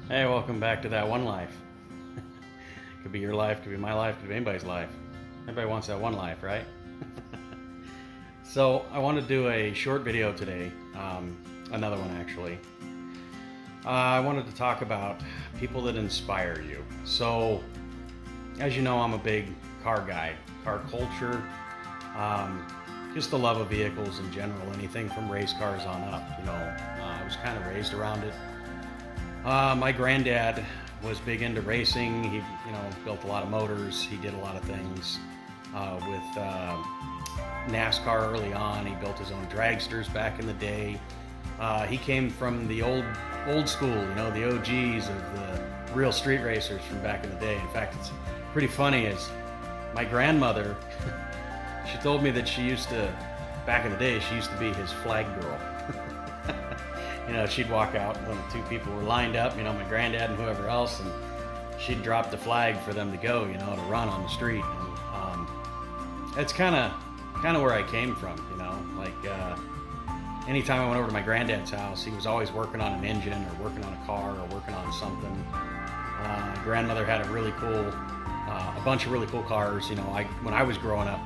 Hey, welcome back to That One Life. Could be your life, could be my life, could be anybody's life. Everybody wants that one life, right? So I want to do a short video today, another one actually. I wanted to talk about people that inspire you. So, as you know, I'm a big car guy, car culture, just the love of vehicles in general, anything from race cars on up. I was kind of raised around it. My granddad was big into racing. He, built a lot of motors. He did a lot of things with NASCAR early on. He built his own dragsters back in the day. He came from the old school, the OGs of the real street racers from back in the day. In fact, it's pretty funny is my grandmother, she told me that back in the day, she used to be his flag girl. She'd walk out when the two people were lined up, my granddad and whoever else, and she'd drop the flag for them to go, to run on the street. And that's kind of where I came from, anytime I went over to my granddad's house, he was always working on an engine or working on a car or working on something. My grandmother had a bunch of really cool cars. When I was growing up,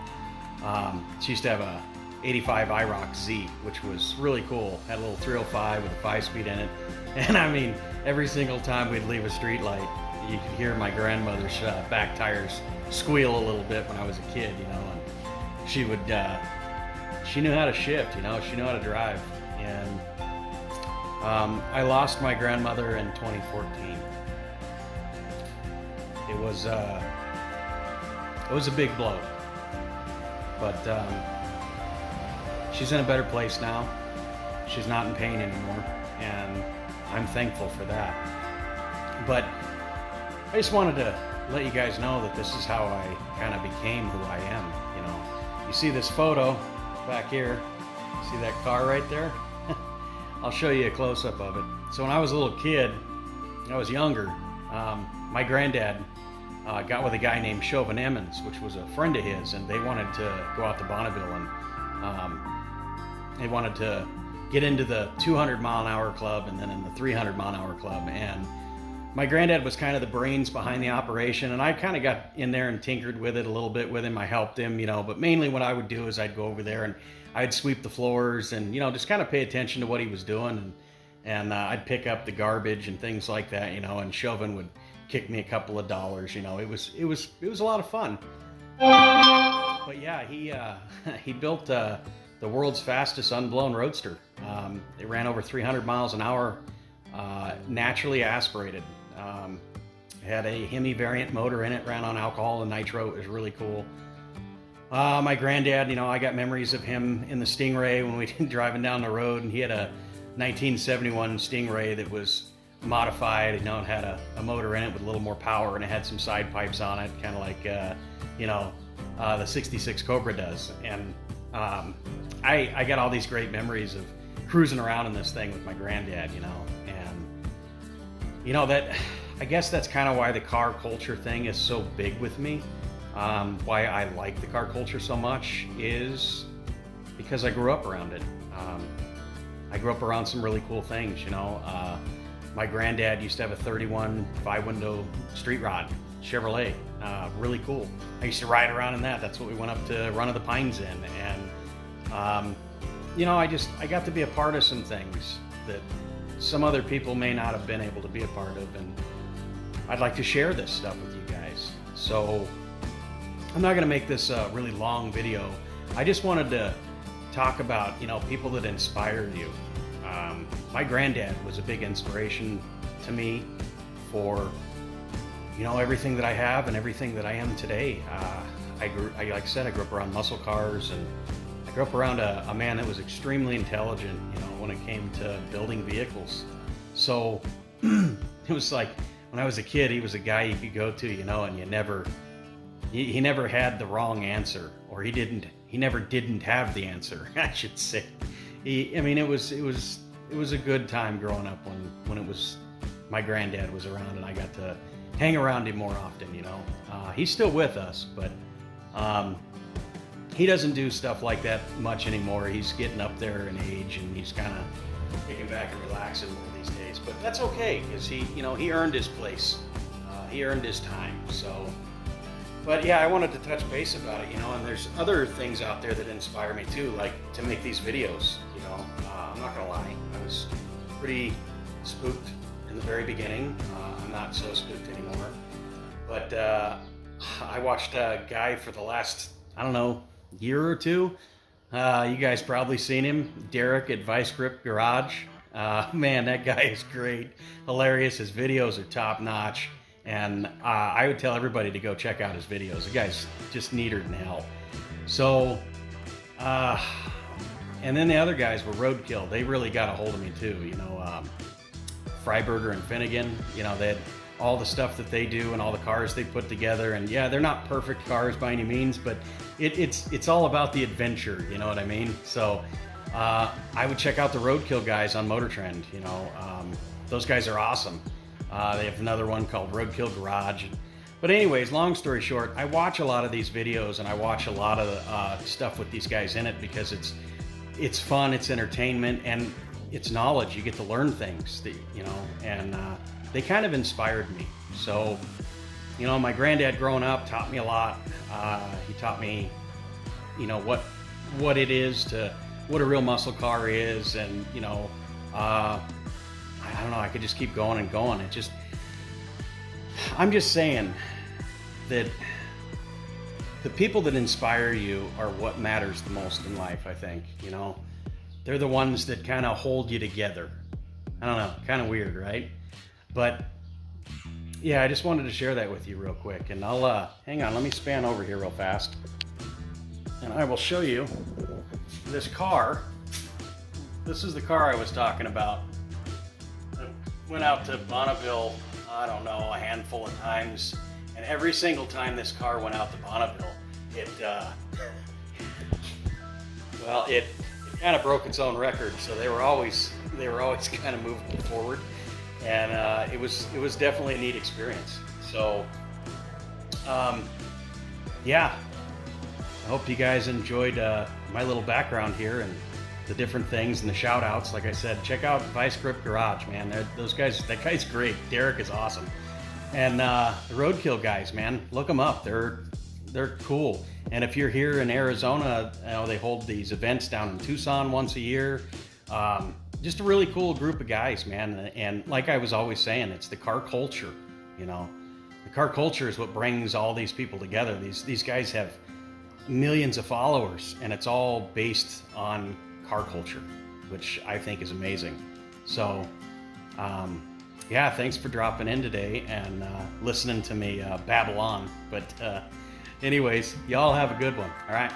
she used to have a 85 IROC Z, which was really cool. Had a little 305 with a 5-speed in it. And I mean, every single time we'd leave a street light, you could hear my grandmother's back tires squeal a little bit when I was a kid, and she would, she knew how to shift, she knew how to drive. And I lost my grandmother in 2014. It was a big blow, but she's in a better place now. She's not in pain anymore, and I'm thankful for that. But I just wanted to let you guys know that this is how I kind of became who I am. You see this photo back here? See that car right there? I'll show you a close-up of it. So when I was a little kid, I was younger, my granddad got with a guy named Chauvin Emmons, which was a friend of his, and they wanted to go out to Bonneville, and they wanted to get into the 200-mile-an-hour club and then in the 300-mile-an-hour club. And my granddad was kind of the brains behind the operation, and I kind of got in there and tinkered with it a little bit with him. I helped him, but mainly what I would do is I'd go over there and I'd sweep the floors and, just kind of pay attention to what he was doing. And I'd pick up the garbage and things like that, and Chauvin would kick me a couple of dollars. It was a lot of fun. But yeah, he built the world's fastest unblown roadster. It ran over 300 miles an hour, naturally aspirated. It had a Hemi variant motor in it, ran on alcohol and nitro. It was really cool. My granddad, I got memories of him in the Stingray when we were driving down the road, and he had a 1971 Stingray that was modified. It had a motor in it with a little more power, and it had some side pipes on it, kind of like the 66 Cobra does. And I got all these great memories of cruising around in this thing with my granddad, and that, I guess that's kind of why the car culture thing is so big with me. Why I like the car culture so much is because I grew up around it. I grew up around some really cool things, my granddad used to have a 31 5-window street rod Chevrolet, really cool. I used to ride around in that. That's what we went up to Run of the Pines in. And I got to be a part of some things that some other people may not have been able to be a part of, and I'd like to share this stuff with you guys. So I'm not going to make this a really long video. I just wanted to talk about people that inspire you. My granddad was a big inspiration to me for everything that I have and everything that I am today. Like I said, I grew up around muscle cars, and I grew up around a man that was extremely intelligent, when it came to building vehicles. So it was like when I was a kid, he was a guy you could go to, and he never had the wrong answer, or he never didn't have the answer, I should say. It was a good time growing up when it was my granddad was around and I got to hang around him more often. He's still with us, but he doesn't do stuff like that much anymore. He's getting up there in age, and he's kind of kicking back and relaxing more these days. But that's okay, because he earned his place. He earned his time. So, but yeah, I wanted to touch base about it, and there's other things out there that inspire me too, like to make these videos. I'm not gonna lie, I was pretty spooked in the very beginning. I'm not so spooked anymore. But I watched a guy for the last, I don't know, year or two. You guys probably seen him, Derek at Vice Grip Garage. Man, that guy is great, hilarious. His videos are top notch, and I would tell everybody to go check out his videos. The guy's just neater than hell. So, and then the other guys were Roadkill. They really got a hold of me too. Freiberger and Finnegan. They had all the stuff that they do and all the cars they put together. And yeah, they're not perfect cars by any means, but it's all about the adventure. You know what I mean? So I would check out the Roadkill guys on Motor Trend. Those guys are awesome. They have another one called Roadkill Garage. But anyways, long story short, I watch a lot of these videos and I watch a lot of stuff with these guys in it because it's fun, it's entertainment, and it's knowledge. You get to learn things, and they kind of inspired me. So, my granddad growing up taught me a lot. He taught me, what it is what a real muscle car is, and I don't know. I could just keep going and going. I'm just saying that the people that inspire you are what matters the most in life. I think they're the ones that kind of hold you together. I don't know, kind of weird, right? But yeah, I just wanted to share that with you real quick. And I'll hang on, let me span over here real fast, and I will show you this car. This is the car I was talking about. I went out to Bonneville, I don't know, a handful of times, and every single time this car went out to Bonneville, it kind of broke its own record. So they were always kind of moving forward, and it was definitely a neat experience. So yeah, I hope you guys enjoyed my little background here and the different things and the shout outs. Like I said, check out Vice Grip Garage, man. That guy's great. Derek is awesome. And the Roadkill guys, man, look them up. They're cool. And if you're here in Arizona, they hold these events down in Tucson once a year. Just a really cool group of guys, man. And like I was always saying, it's the car culture. The car culture is what brings all these people together. These guys have millions of followers, and it's all based on car culture, which I think is amazing. So yeah, thanks for dropping in today and listening to me babble on. But anyways, y'all have a good one. All right.